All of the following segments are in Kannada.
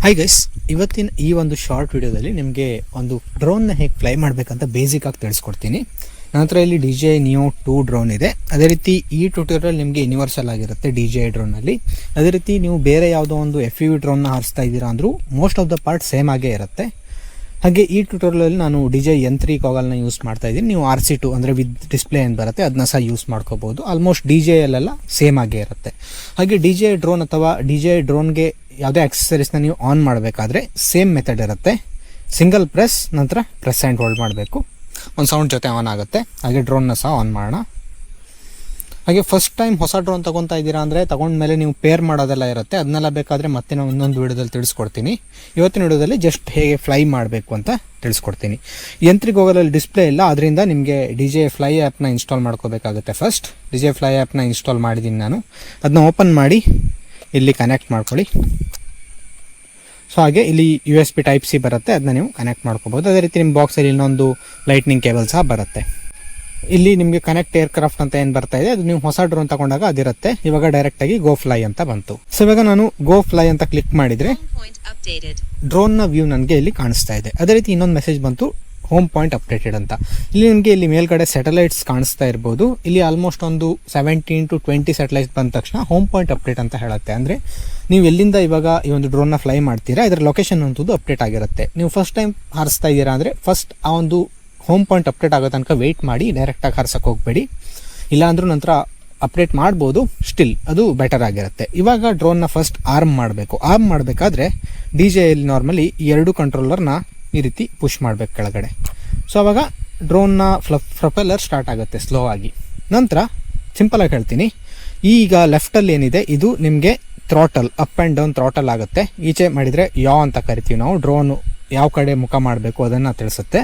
ಹಾಯ್ ಗೈಸ್, ಇವತ್ತಿನ ಈ ಒಂದು ಶಾರ್ಟ್ ವಿಡಿಯೋದಲ್ಲಿ ನಿಮಗೆ ಒಂದು ಡ್ರೋನ್ನ ಹೇಗೆ ಫ್ಲೈ ಮಾಡಬೇಕಂತ ಬೇಸಿಕಾಗಿ ತಿಳಿಸ್ಕೊಡ್ತೀನಿ. ನಂತರ ಇಲ್ಲಿ DJI Neo 2 ಡ್ರೋನ್ ಇದೆ. ಅದೇ ರೀತಿ ಈ ಟ್ಯೂಟೋರಿಯಲ್ ನಿಮಗೆ ಯೂನಿವರ್ಸಲ್ ಆಗಿರುತ್ತೆ DJI ಡ್ರೋನಲ್ಲಿ. ಅದೇ ರೀತಿ ನೀವು ಬೇರೆ ಯಾವುದೋ ಒಂದು FPV ಡ್ರೋನ್ನ ಹಾರಿಸ್ತಾ ಇದ್ದೀರಾ ಅಂದರೂ most of the part same ಆಗೇ ಇರುತ್ತೆ. ಹಾಗೆ ಈ ಟ್ಯೂಟೋರಿಯಲಲ್ಲಿ ನಾನು DJI N3 ಗಾಗಲ್ನ ಯೂಸ್ ಮಾಡ್ತಾ ಇದ್ದೀನಿ. ನೀವು RC2 ಅಂದರೆ ವಿತ್ ಡಿಸ್ಪ್ಲೇ ಏನು ಬರುತ್ತೆ ಅದನ್ನ ಸಹ ಯೂಸ್ ಮಾಡ್ಕೋಬೋದು. ಆಲ್ಮೋಸ್ಟ್ DJIಲೆಲ್ಲ ಸೇಮ್ ಆಗೇ ಇರುತ್ತೆ. ಹಾಗೆ DJI ಡ್ರೋನ್ ಅಥವಾ DJI ಡ್ರೋನ್ಗೆ ಯಾವುದೇ ಆಕ್ಸೆಸರೀಸ್ನ ನೀವು ಆನ್ ಮಾಡಬೇಕಾದ್ರೆ ಸೇಮ್ ಮೆಥಡ್ ಇರುತ್ತೆ. ಸಿಂಗಲ್ ಪ್ರೆಸ್, ನಂತರ ಪ್ರೆಸ್ ಆ್ಯಂಡ್ ಹೋಲ್ಡ್ ಮಾಡಬೇಕು. ಒಂದು ಸೌಂಡ್ ಜೊತೆ ಆನ್ ಆಗುತ್ತೆ. ಹಾಗೆ ಡ್ರೋನ್ನ ಸಹ ಆನ್ ಮಾಡೋಣ. ಹಾಗೆ ಫಸ್ಟ್ ಟೈಮ್ ಹೊಸ ಡ್ರೋನ್ ತೊಗೊತಾ ಇದ್ದೀರಾ ಅಂದರೆ ತೊಗೊಂಡ್ಮೇಲೆ ನೀವು ಪೇರ್ ಮಾಡೋದೆಲ್ಲ ಇರುತ್ತೆ. ಅದನ್ನೆಲ್ಲ ಬೇಕಾದರೆ ಮತ್ತೆ ನಾನು ಇನ್ನೊಂದು ವಿಡಿಯೋದಲ್ಲಿ ತಿಳಿಸ್ಕೊಡ್ತೀನಿ. ಇವತ್ತಿನ ವಿಡಿಯೋದಲ್ಲಿ ಜಸ್ಟ್ ಹೇಗೆ ಫ್ಲೈ ಮಾಡಬೇಕು ಅಂತ ತಿಳಿಸ್ಕೊಡ್ತೀನಿ. N3 ಗಾಗಲಲ್ಲಿ ಡಿಸ್ಪ್ಲೇ ಇಲ್ಲ, ಅದರಿಂದ ನಿಮಗೆ DJI Fly ಆ್ಯಪ್ನ ಇನ್ಸ್ಟಾಲ್ ಮಾಡ್ಕೋಬೇಕಾಗುತ್ತೆ. ಫಸ್ಟ್ DJI Fly ಆ್ಯಪ್ನ ಇನ್ಸ್ಟಾಲ್ ಮಾಡಿದ್ದೀನಿ ನಾನು. ಅದನ್ನ ಓಪನ್ ಮಾಡಿ ಇಲ್ಲಿ ಕನೆಕ್ಟ್ ಮಾಡ್ಕೊಳ್ಳಿ. ಸೊ ಹಾಗೆ ಇಲ್ಲಿ USB Type-C ಬರುತ್ತೆ, ಅದನ್ನ ನೀವು ಕನೆಕ್ಟ್ ಮಾಡ್ಕೋಬೋದು. ಅದೇ ರೀತಿ ನಿಮ್ಮ ಬಾಕ್ಸಲ್ಲಿ ಇನ್ನೊಂದು ಲೈಟ್ನಿಂಗ್ ಕೇಬಲ್ ಸಹ ಬರುತ್ತೆ. ಇಲ್ಲಿ ನಿಮಗೆ ಕನೆಕ್ಟ್ ಏರ್ಕ್ರಾಫ್ಟ್ ಅಂತ ಏನು ಬರ್ತಾ ಇದೆ ಅದು ನೀವು ಹೊಸ ಡ್ರೋನ್ ತಗೊಂಡಾಗ ಅದಿರುತ್ತೆ. ಇವಾಗ ಡೈರೆಕ್ಟಾಗಿ ಗೋ ಫ್ಲೈ ಅಂತ ಬಂತು. ಸೊ ಇವಾಗ ನಾನು ಗೋ ಫ್ಲೈ ಅಂತ ಕ್ಲಿಕ್ ಮಾಡಿದರೆ ಡ್ರೋನ್ನ ವ್ಯೂ ನನಗೆ ಇಲ್ಲಿ ಕಾಣಿಸ್ತಾ ಇದೆ. ಅದೇ ರೀತಿ ಇನ್ನೊಂದು ಮೆಸೇಜ್ ಬಂತು, ಹೋಮ್ ಪಾಯಿಂಟ್ ಅಪ್ಡೇಟೆಡ್ ಅಂತ. ಇಲ್ಲಿ ನಿಮಗೆ ಇಲ್ಲಿ ಮೇಲ್ಗಡೆ ಸ್ಯಾಟಲೈಟ್ಸ್ ಕಾಣಿಸ್ತಾ ಇರ್ಬೋದು. ಇಲ್ಲಿ ಆಲ್ಮೋಸ್ಟ್ ಒಂದು 17 to 20 ಸ್ಯಾಟಲೈಟ್ಸ್ ಬಂದ ತಕ್ಷಣ ಹೋಮ್ ಪಾಯಿಂಟ್ ಅಪ್ಡೇಟ್ ಅಂತ ಹೇಳುತ್ತೆ. ಅಂದರೆ ನೀವು ಎಲ್ಲಿಂದ ಇವಾಗ ಈ ಒಂದು ಡ್ರೋನ್ನ ಫ್ಲೈ ಮಾಡ್ತೀರಾ ಇದರ ಲೊಕೇಶನ್ ಅಂತದ್ದು ಅಪ್ಡೇಟ್ ಆಗಿರುತ್ತೆ. ನೀವು ಫಸ್ಟ್ ಟೈಮ್ ಹಾರಿಸ್ತಾ ಇದ್ದೀರಾ ಅಂದರೆ ಫಸ್ಟ್ ಆ ಒಂದು ಹೋಮ್ ಪಾಯಿಂಟ್ ಅಪ್ಡೇಟ್ ಆಗೋ ತನಕ ವೆಯ್ಟ್ ಮಾಡಿ, ಡೈರೆಕ್ಟಾಗಿ ಹಾರ್ಸಕ್ಕೆ ಹೋಗಬೇಡಿ. ಇಲ್ಲಾಂದ್ರೂ ನಂತರ ಅಪ್ಡೇಟ್ ಮಾಡ್ಬೋದು, ಸ್ಟಿಲ್ ಅದು ಬೆಟರ್ ಆಗಿರುತ್ತೆ. ಇವಾಗ ಡ್ರೋನ್ನ ಫಸ್ಟ್ ಆರ್ಮ್ ಮಾಡಬೇಕು. ಆರ್ಮ್ ಮಾಡಬೇಕಾದ್ರೆ DJIಯಲ್ಲಿ ನಾರ್ಮಲಿ ಈ ಎರಡು ಕಂಟ್ರೋಲರ್ನ ಈ ರೀತಿ ಪುಷ್ ಮಾಡಬೇಕು ಕೆಳಗಡೆ. ಸೊ ಅವಾಗ ಡ್ರೋನ್ನ ಪ್ರೊಪೆಲ್ಲರ್ ಸ್ಟಾರ್ಟ್ ಆಗುತ್ತೆ ಸ್ಲೋ ಆಗಿ. ನಂತರ ಸಿಂಪಲಾಗಿ ಹೇಳ್ತೀನಿ, ಈಗ ಲೆಫ್ಟಲ್ಲಿ ಏನಿದೆ ಇದು ನಿಮಗೆ throttle, up and down throttle ಆಗುತ್ತೆ. ಈಚೆ ಮಾಡಿದರೆ ಯಾ ಅಂತ ಕರಿತೀವಿ ನಾವು. ಡ್ರೋನು ಯಾವ ಕಡೆ ಮುಖ ಮಾಡಬೇಕು ಅದನ್ನು ತಿಳಿಸುತ್ತೆ.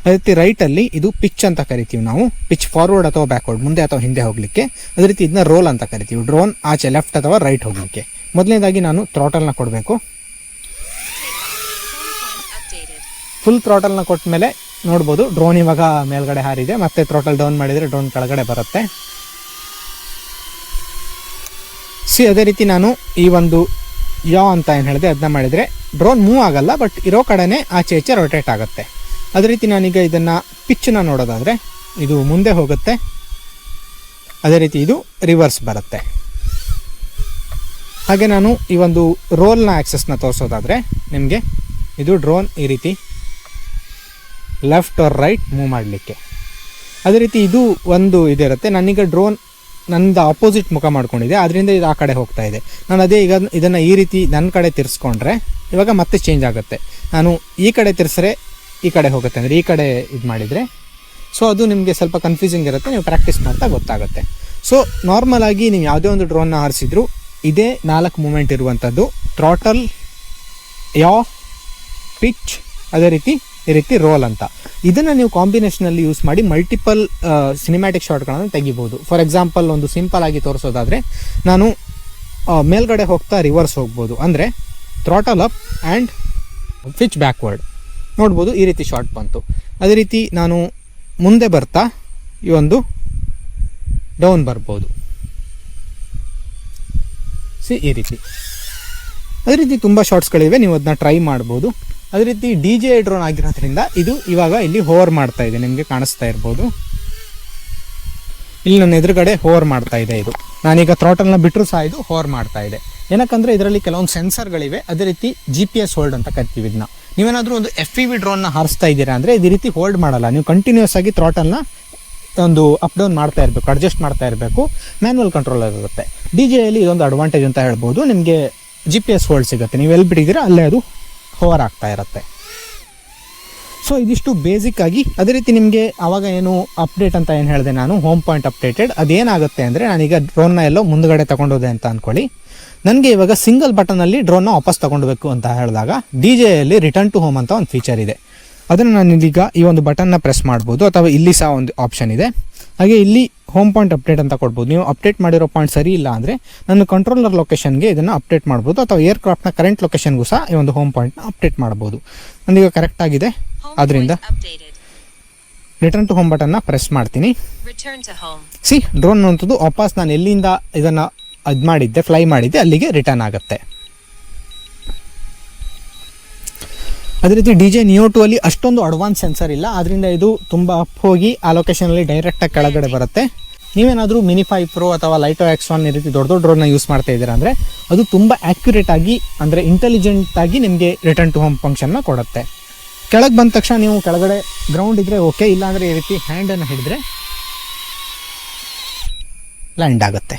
ಅದೇ ರೀತಿ ರೈಟಲ್ಲಿ ಇದು ಪಿಚ್ ಅಂತ ಕರಿತೀವಿ ನಾವು. ಪಿಚ್ ಫಾರ್ವರ್ಡ್ ಅಥವಾ ಬ್ಯಾಕ್ವರ್ಡ್, ಮುಂದೆ ಅಥವಾ ಹಿಂದೆ ಹೋಗಲಿಕ್ಕೆ. ಅದೇ ರೀತಿ ಇದನ್ನ ರೋಲ್ ಅಂತ ಕರಿತೀವಿ, ಡ್ರೋನ್ ಆಚೆ ಲೆಫ್ಟ್ ಅಥವಾ ರೈಟ್ ಹೋಗಲಿಕ್ಕೆ. ಮೊದಲನೇದಾಗಿ ನಾನು ಥ್ರಾಟಲ್ನ ಕೊಡಬೇಕು. ಫುಲ್ ಥ್ರಾಟಲ್ನ ಕೊಟ್ಟ ಮೇಲೆ ನೋಡ್ಬೋದು ಡ್ರೋನ್ ಇವಾಗ ಮೇಲ್ಗಡೆ ಹಾರಿದೆ. ಮತ್ತೆ ಥ್ರಾಟಲ್ ಡೌನ್ ಮಾಡಿದರೆ ಡ್ರೋನ್ ಕೆಳಗಡೆ ಬರುತ್ತೆ. ಅದೇ ರೀತಿ ನಾನು ಈ ಒಂದು ಯಾ ಅಂತ ಏನು ಹೇಳಿದೆ ಅದನ್ನ ಮಾಡಿದರೆ ಡ್ರೋನ್ ಮೂವ್ ಆಗಲ್ಲ, ಬಟ್ ಇರೋ ಕಡೆನೇ ಆಚೆ ಈಚೆ ರೊಟೇಟ್ ಆಗುತ್ತೆ. ಅದೇ ರೀತಿ ನಾನೀಗ ಇದನ್ನು ಪಿಚ್ಚನ್ನ ನೋಡೋದಾದರೆ ಇದು ಮುಂದೆ ಹೋಗುತ್ತೆ, ಅದೇ ರೀತಿ ಇದು ರಿವರ್ಸ್ ಬರುತ್ತೆ. ಹಾಗೆ ನಾನು ಈ ಒಂದು ರೋಲ್ನ ಆಕ್ಸೆಸ್ನ ತೋರಿಸೋದಾದರೆ ನಿಮಗೆ ಇದು ಡ್ರೋನ್ ಈ ರೀತಿ ಲೆಫ್ಟ್ ಆರ್ ರೈಟ್ ಮೂವ್ ಮಾಡಲಿಕ್ಕೆ. ಅದೇ ರೀತಿ ಇದು ಒಂದು ಇದಿರುತ್ತೆ. ನಾನೀಗ ಡ್ರೋನ್ ನನ್ನದು ಆಪೋಸಿಟ್ ಮುಖ ಮಾಡ್ಕೊಂಡಿದೆ, ಅದರಿಂದ ಇದು ಆ ಕಡೆ ಹೋಗ್ತಾ ಇದೆ. ನಾನು ಅದೇ ಈಗ ಇದನ್ನು ಈ ರೀತಿ ನನ್ನ ಕಡೆ ತಿರ್ಸ್ಕೊಂಡ್ರೆ ಇವಾಗ ಮತ್ತೆ ಚೇಂಜ್ ಆಗುತ್ತೆ. ನಾನು ಈ ಕಡೆ ತಿರ್ಸ್ರೆ ಈ ಕಡೆ ಹೋಗುತ್ತೆ, ಅಂದರೆ ಈ ಕಡೆ ಇದು ಮಾಡಿದರೆ. ಸೊ ಅದು ನಿಮಗೆ ಸ್ವಲ್ಪ ಕನ್ಫ್ಯೂಸಿಂಗ್ ಇರುತ್ತೆ, ನೀವು ಪ್ರಾಕ್ಟೀಸ್ ಮಾಡ್ತಾ ಗೊತ್ತಾಗುತ್ತೆ. ಸೊ ನಾರ್ಮಲ್ ಆಗಿ ನೀವು ಯಾವುದೇ ಒಂದು ಡ್ರೋನ್ನ ಹಾರಿಸಿದ್ರು ಇದೇ 4 ಮೂಮೆಂಟ್ ಇರುವಂಥದ್ದು: ಥ್ರಾಟಲ್, ಯಾ, ಪಿಚ್, ಅದೇ ರೀತಿ ಈ ರೀತಿ ರೋಲ್ ಅಂತ. ಇದನ್ನು ನೀವು ಕಾಂಬಿನೇಷನಲ್ಲಿ ಯೂಸ್ ಮಾಡಿ ಮಲ್ಟಿಪಲ್ ಸಿನಿಮ್ಯಾಟಿಕ್ ಶಾಟ್ಗಳನ್ನು ತೆಗಿಬೋದು. ಫಾರ್ ಎಕ್ಸಾಂಪಲ್ ಒಂದು ಸಿಂಪಲ್ ಆಗಿ ತೋರಿಸೋದಾದರೆ ನಾನು ಮೇಲ್ಗಡೆ ಹೋಗ್ತಾ ರಿವರ್ಸ್ ಹೋಗ್ಬೋದು, ಅಂದರೆ throttle up and pitch backward ನೋಡ್ಬೋದು. ಈ ರೀತಿ ಶಾಟ್ ಬಂತು. ಅದೇ ರೀತಿ ನಾನು ಮುಂದೆ ಬರ್ತಾ ಈ ಒಂದು ಡೌನ್ ಬರ್ಬೋದು, ಈ ರೀತಿ. ಅದೇ ರೀತಿ ತುಂಬ ಶಾರ್ಟ್ಸ್ಗಳಿವೆ, ನೀವು ಅದನ್ನ ಟ್ರೈ ಮಾಡ್ಬೋದು. ಅದೇ ರೀತಿ DJI ಡ್ರೋನ್ ಆಗಿರೋದ್ರಿಂದ ಇದು ಇವಾಗ ಇಲ್ಲಿ ಹೋವರ್ ಮಾಡ್ತಾ ಇದೆ, ನಿಮಗೆ ಕಾಣಿಸ್ತಾ ಇರ್ಬೋದು. ಇಲ್ಲಿ ನನ್ನ ಎದುರುಗಡೆ ಹೋವರ್ ಮಾಡ್ತಾ ಇದೆ. ಇದು ನಾನೀಗ ಥ್ರಾಟಲ್ನ ಬಿಟ್ಟರು ಸಹ ಇದು ಹೋವರ್ ಮಾಡ್ತಾ ಇದೆ. ಏನಕ್ಕಂದರೆ ಇದರಲ್ಲಿ ಕೆಲವೊಂದು ಸೆನ್ಸರ್ಗಳಿವೆ. ಅದೇ ರೀತಿ GPS ಹೋಲ್ಡ್ ಅಂತ ಕರಿತೀವಿ ಇದನ್ನ. ನೀವೇನಾದರೂ ಒಂದು FPV ಡ್ರೋನ್ನ ಹಾರಿಸ್ತಾ ಇದ್ದೀರಾ ಅಂದರೆ ಈ ರೀತಿ ಹೋಲ್ಡ್ ಮಾಡಲ್ಲ, ನೀವು ಕಂಟಿನ್ಯೂಸ್ ಆಗಿ ಥ್ರಾಟಲ್ನ ಒಂದು ಅಪ್ ಡೌನ್ ಮಾಡ್ತಾ ಇರಬೇಕು, ಅಡ್ಜಸ್ಟ್ ಮಾಡ್ತಾ ಇರಬೇಕು. ಮ್ಯಾನ್ಯಲ್ ಕಂಟ್ರೋಲರ್ ಇರುತ್ತೆ. DJIಯಲ್ಲಿ ಇದೊಂದು ಅಡ್ವಾಂಟೇಜ್ ಅಂತ ಹೇಳ್ಬೋದು, ನಿಮಗೆ GPS ಹೋಲ್ಡ್ ಸಿಗುತ್ತೆ. ನೀವು ಎಲ್ಲಿ ಬಿಟ್ಟಿದ್ದೀರಾ ಅಲ್ಲೇ ಅದು ಹೋವರ್ ಆಗ್ತಾ ಇರುತ್ತೆ. ಸೊ ಇದಿಷ್ಟು ಬೇಸಿಕ್ ಆಗಿ. ಅದೇ ರೀತಿ ನಿಮಗೆ ಆವಾಗ ಏನು ಅಪ್ಡೇಟ್ ಅಂತ ಏನು ಹೇಳಿದೆ ನಾನು, ಹೋಮ್ ಪಾಯಿಂಟ್ ಅಪ್ಡೇಟೆಡ್. ಅದೇನಾಗುತ್ತೆ ಅಂದರೆ ನಾನೀಗ ಡ್ರೋನ್ನ ಎಲ್ಲೋ ಮುಂದುಗಡೆ ತೊಗೊಂಡೋದೆ ಅಂತ ಅಂದ್ಕೊಳ್ಳಿ. ನನಗೆ ಇವಾಗ ಸಿಂಗಲ್ ಬಟನಲ್ಲಿ ಡ್ರೋನ್ನ ವಾಪಸ್ ತೊಗೊಂಡೋಗ್ಬೇಕು ಅಂತ ಹೇಳಿದಾಗ DJIಯಲ್ಲಿ ರಿಟರ್ನ್ ಟು ಹೋಮ್ ಅಂತ ಒಂದು ಫೀಚರ್ ಇದೆ. ಅದನ್ನು ನಾನು ಇಲ್ಲಿಗ ಈ ಒಂದು ಬಟನ್ನ ಪ್ರೆಸ್ ಮಾಡ್ಬೋದು, ಅಥವಾ ಇಲ್ಲಿ ಸಹ ಒಂದು ಆಪ್ಷನ್ ಇದೆ. ಹಾಗೆ ಇಲ್ಲಿ ಹೋಮ್ ಪಾಯಿಂಟ್ ಅಪ್ಡೇಟ್ ಅಂತ ಕೊಡ್ಬೋದು. ನೀವು ಅಪ್ಡೇಟ್ ಮಾಡಿರೋ ಪಾಯಿಂಟ್ ಸರಿ ಇಲ್ಲ ಅಂದರೆ ನನ್ನ ಕಂಟ್ರೋಲರ್ ಲೊಕೇಶನ್ಗೆ ಇದನ್ನು ಅಪ್ಡೇಟ್ ಮಾಡ್ಬೋದು, ಅಥವಾ ಏರ್ಕ್ರಾಫ್ಟ್ನ ಕರೆಂಟ್ ಲೊಕೇಶನ್ಗೂ ಸಹ ಈ ಒಂದು ಹೋಮ್ ಪಾಯಿಂಟ್ನ ಅಪ್ಡೇಟ್ ಮಾಡ್ಬೋದು. ನನಗೀಗ ಕರೆಕ್ಟ್ ಆಗಿದೆ, ಆದ್ದರಿಂದ ರಿಟರ್ನ್ ಟು ಹೋಮ್ ಬಟನ್ನ ಪ್ರೆಸ್ ಮಾಡ್ತೀನಿ. ಡ್ರೋನ್ ಅಂತದ್ದು ವಾಪಸ್ ನಾನು ಎಲ್ಲಿಂದ ಇದನ್ನು ಇದು ಮಾಡಿದ್ದೆ, ಫ್ಲೈ ಮಾಡಿದ್ದೆ, ಅಲ್ಲಿಗೆ ರಿಟರ್ನ್ ಆಗುತ್ತೆ. ಅದೇ ರೀತಿ DJ Neo 2 ಅಲ್ಲಿ ಅಷ್ಟೊಂದು ಅಡ್ವಾನ್ಸ್ ಸೆನ್ಸರ್ ಇಲ್ಲ, ಆದ್ದರಿಂದ ಇದು ತುಂಬ ಅಪ್ ಹೋಗಿ ಆ ಲೊಕೇಶನಲ್ಲಿ ಡೈರೆಕ್ಟಾಗಿ ಕೆಳಗಡೆ ಬರುತ್ತೆ. ನೀವೇನಾದರೂ ಮಿನಿ 5 Pro ಅಥವಾ ಲೈಟೋ X1 ಈ ರೀತಿ ದೊಡ್ಡ ದೊಡ್ಡ ಡ್ರೋನ್ನ ಯೂಸ್ ಮಾಡ್ತಾ ಇದ್ದೀರಾ ಅಂದರೆ ಅದು ತುಂಬ ಆ್ಯಕ್ಯುರೇಟ್ ಆಗಿ ಅಂದರೆ ಇಂಟೆಲಿಜೆಂಟ್ ಆಗಿ ನಿಮಗೆ ರಿಟರ್ನ್ ಟು ಹೋಮ್ ಫಂಕ್ಷನ್ನ ಕೊಡುತ್ತೆ. ಕೆಳಗೆ ಬಂದ ತಕ್ಷಣ ನೀವು ಕೆಳಗಡೆ ಗ್ರೌಂಡ್ ಇದ್ದರೆ ಓಕೆ, ಇಲ್ಲಾಂದರೆ ಈ ರೀತಿ ಹ್ಯಾಂಡನ್ನು ಹಿಡಿದ್ರೆ ಲ್ಯಾಂಡ್ ಆಗುತ್ತೆ.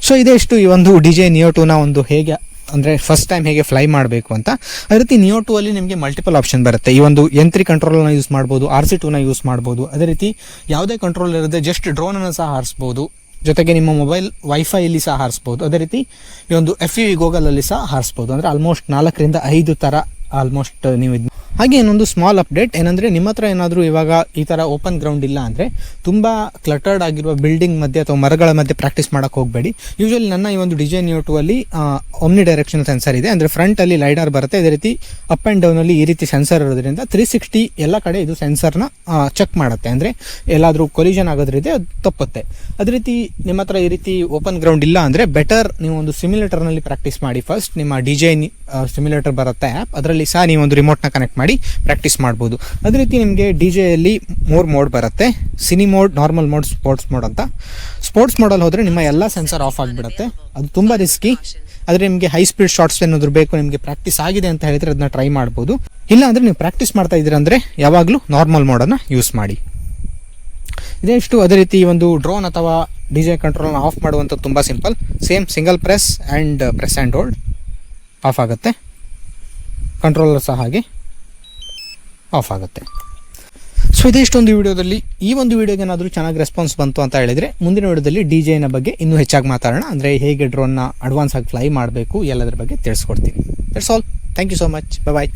ಸೊ ಇದೇ ಇಷ್ಟು ಈ ಒಂದು DJ Neo 2ನ ಒಂದು ಹೇಗೆ ಅಂದರೆ ಫಸ್ಟ್ ಟೈಮ್ ಹೇಗೆ ಫ್ಲೈ ಮಾಡಬೇಕು ಅಂತ. ಅದೇ ರೀತಿ Neo 2 ಅಲ್ಲಿ ನಿಮಗೆ ಮಲ್ಟಿಪಲ್ ಆಪ್ಷನ್ ಬರುತ್ತೆ. ಈ ಒಂದು N3 ಕಂಟ್ರೋಲನ್ನು ಯೂಸ್ ಮಾಡ್ಬೋದು, RC2ನ ಯೂಸ್ ಮಾಡ್ಬೋದು. ಅದೇ ರೀತಿ ಯಾವುದೇ ಕಂಟ್ರೋಲ್ ಇರದೆ ಜಸ್ಟ್ ಡ್ರೋನನ್ನು ಸಹ ಹಾರಿಸ್ಬೋದು, ಜೊತೆಗೆ ನಿಮ್ಮ ಮೊಬೈಲ್ ವೈಫೈಯಲ್ಲಿ ಸಹ ಹಾರಿಸ್ಬೋದು. ಅದೇ ರೀತಿ ಈ ಒಂದು FPV ಗೋಗಲಲ್ಲಿ ಸಹ ಹಾರಿಸ್ಬೋದು. ಅಂದರೆ ಆಲ್ಮೋಸ್ಟ್ 4 ರಿಂದ 5 ಥರ ಆಲ್ಮೋಸ್ಟ್ ನೀವು ಹಾಗೆ ಇನ್ನೊಂದು ಸ್ಮಾಲ್ ಅಪ್ಡೇಟ್ ಏನಂದರೆ, ನಿಮ್ಮ ಹತ್ರ ಏನಾದರೂ ಇವಾಗ ಈ ಥರ ಓಪನ್ ಗ್ರೌಂಡ್ ಇಲ್ಲ ಅಂದರೆ ತುಂಬ ಕ್ಲಟರ್ಡ್ ಆಗಿರುವ ಬಿಲ್ಡಿಂಗ್ ಮಧ್ಯೆ ಅಥವಾ ಮರಗಳ ಮಧ್ಯೆ ಪ್ರಾಕ್ಟೀಸ್ ಮಾಡೋಕ್ಕೆ ಹೋಗಬೇಡಿ. ಯೂಶ್ವಲಿ ನನ್ನ ಈ ಒಂದು DJ Neo 2 ಅಲ್ಲಿ ಒಮ್ನಿ ಡೈರೆಕ್ಷನ್ ಸೆನ್ಸರ್ ಇದೆ, ಅಂದರೆ ಫ್ರಂಟಲ್ಲಿ ಲೈಡರ್ ಬರುತ್ತೆ. ಅದೇ ರೀತಿ ಅಪ್ ಆ್ಯಂಡ್ ಡೌನಲ್ಲಿ ಈ ರೀತಿ ಸೆನ್ಸರ್ ಇರೋದ್ರಿಂದ 360 ಎಲ್ಲ ಕಡೆ ಇದು ಸೆನ್ಸರ್ನ ಚೆಕ್ ಮಾಡುತ್ತೆ. ಅಂದರೆ ಎಲ್ಲಾದರೂ ಕೊಲಿಷನ್ ಆಗೋದ್ರಿಂದ ಅದು ತಪ್ಪುತ್ತೆ. ಅದೇ ರೀತಿ ನಿಮ್ಮ ಹತ್ರ ಈ ರೀತಿ ಓಪನ್ ಗ್ರೌಂಡ್ ಇಲ್ಲ ಅಂದರೆ ಬೆಟರ್ ನೀವು ಒಂದು ಸಿಮ್ಯುಲೇಟರ್ನಲ್ಲಿ ಪ್ರಾಕ್ಟೀಸ್ ಮಾಡಿ. ಫಸ್ಟ್ ನಿಮ್ಮ DJ ಸಿಮ್ಯುಲೇಟರ್ ಬರುತ್ತೆ ಆ್ಯಪ್, ಅದರಲ್ಲಿ ಸಹ ನೀವು ಒಂದು ರಿಮೋಟ್ನ ಕನೆಕ್ಟ್ ಮಾಡಿ ಪ್ರಾಕ್ಟೀಸ್ ಮಾಡ್ಬೋದು. ಅದೇ ರೀತಿ ನಿಮಗೆ DJಯಲ್ಲಿ 3 ಮೋಡ್ ಬರುತ್ತೆ: cine mode, normal mode, sports mode ಅಂತ. ಸ್ಪೋರ್ಟ್ಸ್ ಮೋಡಲ್ಲಿ ಹೋದರೆ ನಿಮ್ಮ ಎಲ್ಲ ಸೆನ್ಸರ್ ಆಫ್ ಆಗಿಬಿಡುತ್ತೆ, ಅದು ತುಂಬ ರಿಸ್ಕಿ. ಆದರೆ ನಿಮಗೆ ಹೈ ಸ್ಪೀಡ್ ಶಾರ್ಟ್ಸ್ ಏನಾದರೂ ಬೇಕು, ನಿಮಗೆ ಪ್ರಾಕ್ಟೀಸ್ ಆಗಿದೆ ಅಂತ ಹೇಳಿದರೆ ಅದನ್ನ ಟ್ರೈ ಮಾಡ್ಬೋದು. ಇಲ್ಲ ಅಂದರೆ ನೀವು ಪ್ರಾಕ್ಟೀಸ್ ಮಾಡ್ತಾ ಇದ್ದೀರಾ ಅಂದರೆ ಯಾವಾಗಲೂ ನಾರ್ಮಲ್ ಮೋಡನ್ನು ಯೂಸ್ ಮಾಡಿ. ಇದೇ ಇಷ್ಟು. ಅದೇ ರೀತಿ ಈ ಒಂದು ಡ್ರೋನ್ ಅಥವಾ DJ ಕಂಟ್ರೋಲ್ನ ಆಫ್ ಮಾಡುವಂಥದ್ದು ತುಂಬ simple. Same single press and hold of ಆಗುತ್ತೆ. ಕಂಟ್ರೋಲರ್ ಸಹ ಹಾಗೆ ಆಫ್ ಆಗುತ್ತೆ. ಸೊ ಇದಿಷ್ಟೊಂದು ವಿಡಿಯೋದಲ್ಲಿ ಈ ಒಂದು ವಿಡಿಯೋಗೆ ಏನಾದರೂ ಚೆನ್ನಾಗಿ ರೆಸ್ಪಾನ್ಸ್ ಬಂತು ಅಂತ ಹೇಳಿದರೆ ಮುಂದಿನ ವಿಡಿಯೋದಲ್ಲಿ DJನ ಬಗ್ಗೆ ಇನ್ನೂ ಹೆಚ್ಚಾಗಿ ಮಾತಾಡೋಣ. ಅಂದರೆ ಹೇಗೆ ಡ್ರೋನ್ನ ಅಡ್ವಾನ್ಸ್ ಆಗಿ ಫ್ಲೈ ಮಾಡಬೇಕು ಎಲ್ಲದರ ಬಗ್ಗೆ ತಿಳಿಸ್ಕೊಡ್ತೀನಿ. That's all. Thank you so much. Bye.